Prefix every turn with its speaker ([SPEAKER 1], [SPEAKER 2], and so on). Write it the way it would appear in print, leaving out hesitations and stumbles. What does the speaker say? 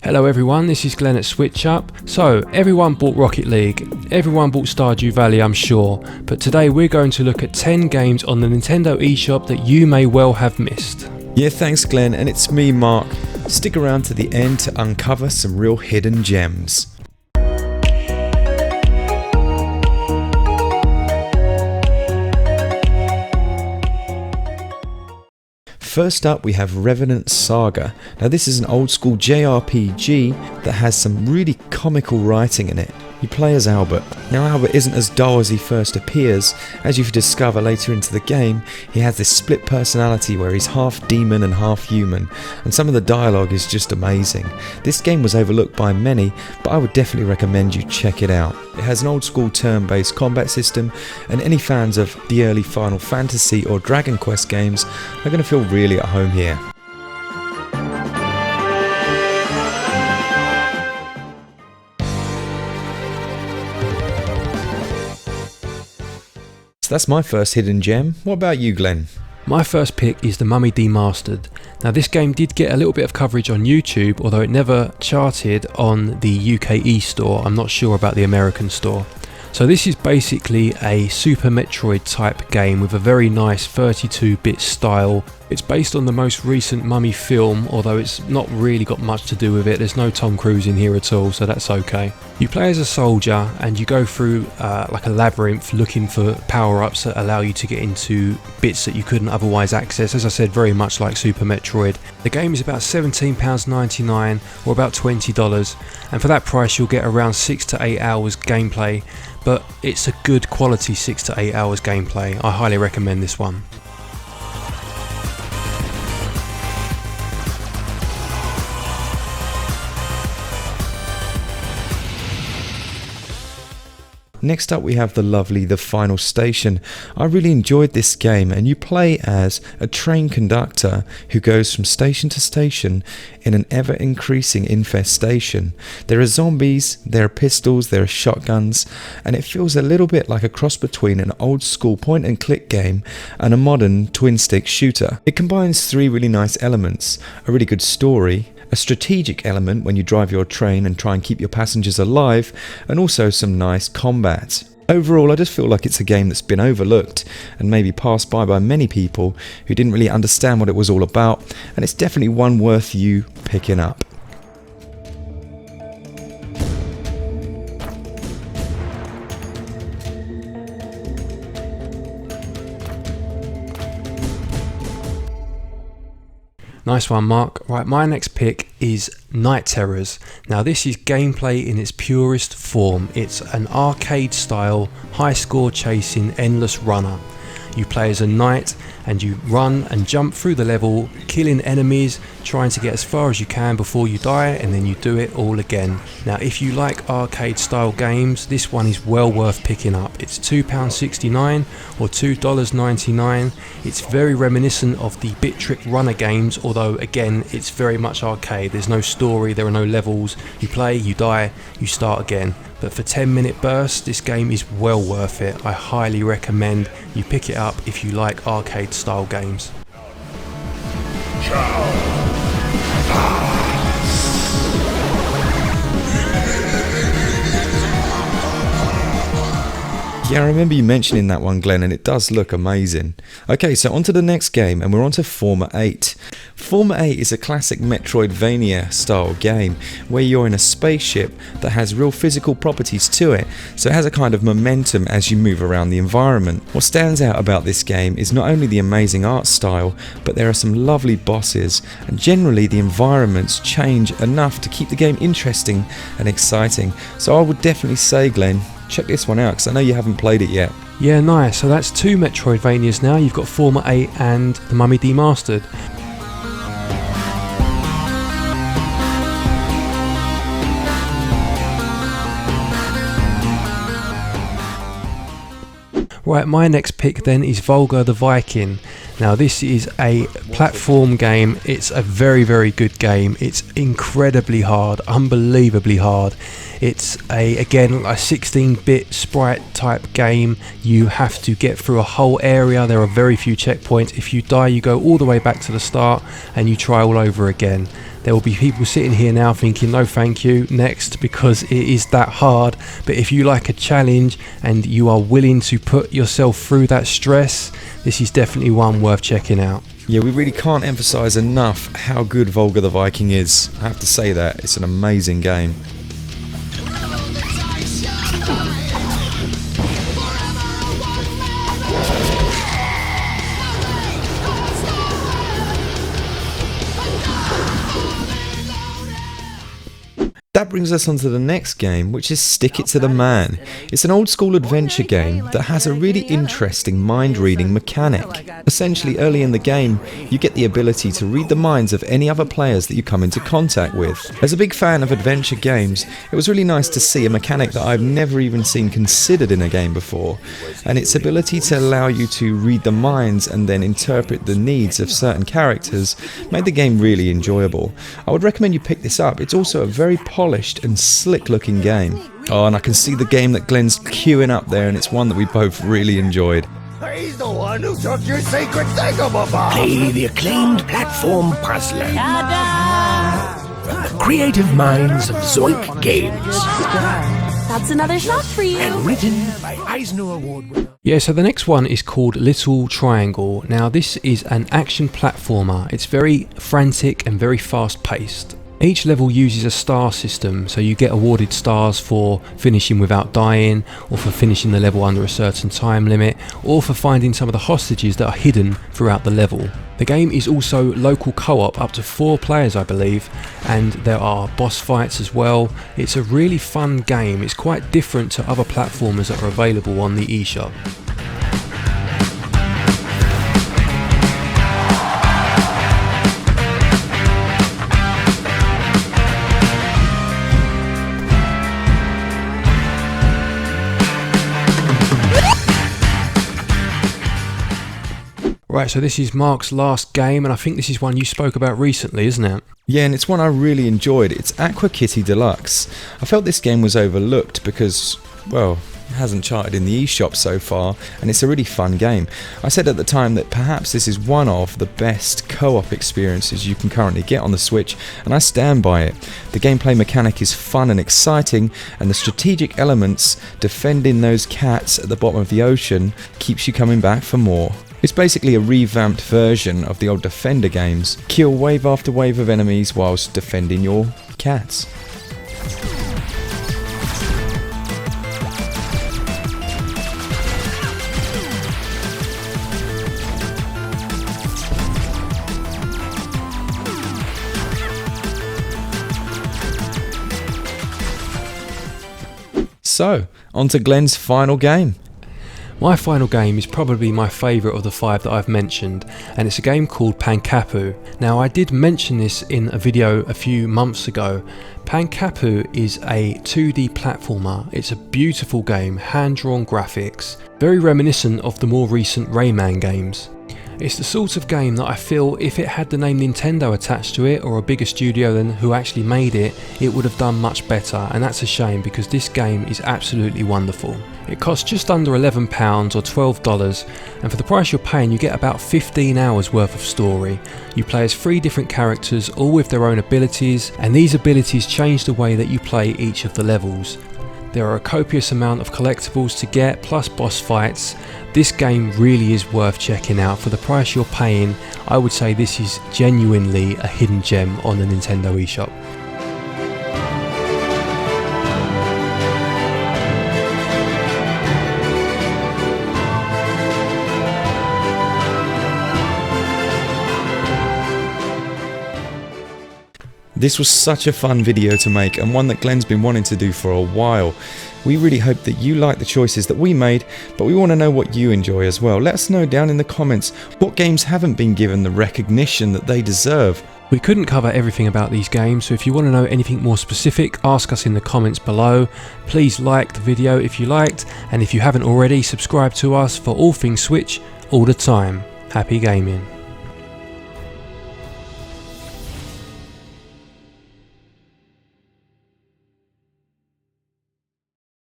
[SPEAKER 1] Hello everyone, this is Glen at SwitchUp. So, everyone bought Rocket League, everyone bought Stardew Valley I'm sure, but today we're going to look at 10 games on the Nintendo eShop that you may well have missed.
[SPEAKER 2] Yeah, thanks Glenn, and it's me Mark. Stick around to the end to uncover some real hidden gems. First up we have Revenant Saga. Now this is an old school JRPG that has some really comical writing in it. You play as Albert. Now Albert isn't as dull as he first appears. As you discover later into the game, he has this split personality where he's half demon and half human, and some of the dialogue is just amazing. This game was overlooked by many, but I would definitely recommend you check it out. It has an old school turn-based combat system, and any fans of the early Final Fantasy or Dragon Quest games are going to feel really at home here. That's my first hidden gem. What about you, Glenn?
[SPEAKER 1] My first pick is The Mummy Demastered. Now this game did get a little bit of coverage on YouTube, although it never charted on the UK eStore. I'm not sure about the American store. So this is basically a Super Metroid type game with a very nice 32-bit style. It's based on the most recent Mummy film, although it's not really got much to do with it. There's no Tom Cruise in here at all, so that's okay. You play as a soldier and you go through like a labyrinth looking for power-ups that allow you to get into bits that you couldn't otherwise access. As I said, very much like Super Metroid. The game is about £17.99 or about $20, and for that price you'll get around 6 to 8 hours gameplay, but it's a good quality 6 to 8 hours gameplay. I highly recommend this one.
[SPEAKER 2] Next up we have the lovely The Final Station. I really enjoyed this game, and you play as a train conductor who goes from station to station in an ever increasing infestation. There are zombies, there are pistols, there are shotguns, and it feels a little bit like a cross between an old school point and click game and a modern twin stick shooter. It combines three really nice elements: a really good story, a strategic element when you drive your train and try and keep your passengers alive, and also some nice combat. Overall, I just feel like it's a game that's been overlooked and maybe passed by many people who didn't really understand what it was all about, and it's definitely one worth you picking up.
[SPEAKER 1] Nice one, Mark. Right, my next pick is Night Terrors. Now this is gameplay in its purest form. It's an arcade style, high score chasing, endless runner. You play as a knight and you run and jump through the level, killing enemies, trying to get as far as you can before you die, and then you do it all again. Now if you like arcade style games, this one is well worth picking up. It's £2.69 or $2.99. It's very reminiscent of the Bit Trick Runner games, although again it's very much arcade. There's no story, there are no levels. You play, you die, you start again. But for 10-minute bursts, this game is well worth it. I highly recommend you pick it up if you like arcade style games.
[SPEAKER 2] Yeah, I remember you mentioning that one, Glenn, and it does look amazing. Okay, so on to the next game, and we're on to Forma 8. Forma 8 is a classic Metroidvania style game where you're in a spaceship that has real physical properties to it, so it has a kind of momentum as you move around the environment. What stands out about this game is not only the amazing art style, but there are some lovely bosses, and generally the environments change enough to keep the game interesting and exciting. So I would definitely say, Glenn, check this one out because I know you haven't played it yet.
[SPEAKER 1] Yeah, nice. So that's two Metroidvanias now. You've got Forma 8 and The Mummy Demastered. Right, my next pick then is Volga the Viking. Now this is a platform game. It's a very, very good game. It's incredibly hard, unbelievably hard. It's again a 16-bit sprite type game. You have to get through a whole area. There are very few checkpoints. If you die, you go all the way back to the start and you try all over again. There will be people sitting here now thinking no thank you, next, because it is that hard. But if you like a challenge and you are willing to put yourself through that stress, this is definitely one worth checking out.
[SPEAKER 2] Yeah, we really can't emphasize enough how good Volga the Viking is. I have to say that, it's an amazing game. That brings us on to the next game, which is Stick It to the Man. It's an old school adventure game that has a really interesting mind-reading mechanic. Essentially, early in the game, you get the ability to read the minds of any other players that you come into contact with. As a big fan of adventure games, it was really nice to see a mechanic that I've never even seen considered in a game before, and its ability to allow you to read the minds and then interpret the needs of certain characters made the game really enjoyable. I would recommend you pick this up. It's also a very polished and slick looking game. Oh, and I can see the game that Glen's queuing up there, and it's one that we both really enjoyed.
[SPEAKER 3] He's the one who took your secret thingamabob!
[SPEAKER 4] Play the acclaimed platform puzzler from the creative minds of Zoink Games.
[SPEAKER 5] That's another shot for you.
[SPEAKER 4] And written by Eisner Award winner.
[SPEAKER 1] Yeah, so the next one is called Little Triangle. Now this is an action platformer. It's very frantic and very fast paced. Each level uses a star system, so you get awarded stars for finishing without dying, or for finishing the level under a certain time limit, or for finding some of the hostages that are hidden throughout the level. The game is also local co-op, up to 4 players I believe, and there are boss fights as well. It's a really fun game. It's quite different to other platformers that are available on the eShop. Right, so this is Mark's last game, and I think this is one you spoke about recently, isn't it?
[SPEAKER 2] Yeah, and it's one I really enjoyed. It's Aqua Kitty Deluxe. I felt this game was overlooked because, well, it hasn't charted in the eShop so far, and it's a really fun game. I said at the time that perhaps this is one of the best co-op experiences you can currently get on the Switch, and I stand by it. The gameplay mechanic is fun and exciting, and the strategic elements, defending those cats at the bottom of the ocean, keeps you coming back for more. It's basically a revamped version of the old Defender games. Kill wave after wave of enemies whilst defending your cats. So, on to Glen's final game.
[SPEAKER 1] My final game is probably my favourite of the 5 that I've mentioned, and it's a game called Pankapu. Now I did mention this in a video a few months ago. Pankapu is a 2D platformer. It's a beautiful game, hand-drawn graphics, very reminiscent of the more recent Rayman games. It's the sort of game that I feel if it had the name Nintendo attached to it, or a bigger studio than who actually made it, it would have done much better, and that's a shame because this game is absolutely wonderful. It costs just under £11 or $12, and for the price you're paying you get about 15 hours worth of story. You play as 3 different characters, all with their own abilities, and these abilities change the way that you play each of the levels. There are a copious amount of collectibles to get, plus boss fights. This game really is worth checking out. For the price you're paying, I would say this is genuinely a hidden gem on the Nintendo eShop.
[SPEAKER 2] This was such a fun video to make, and one that Glen's been wanting to do for a while. We really hope that you like the choices that we made, but we want to know what you enjoy as well. Let us know down in the comments what games haven't been given the recognition that they deserve.
[SPEAKER 1] We couldn't cover everything about these games, so if you want to know anything more specific, ask us in the comments below. Please like the video if you liked, and if you haven't already, subscribe to us for all things Switch all the time. Happy gaming.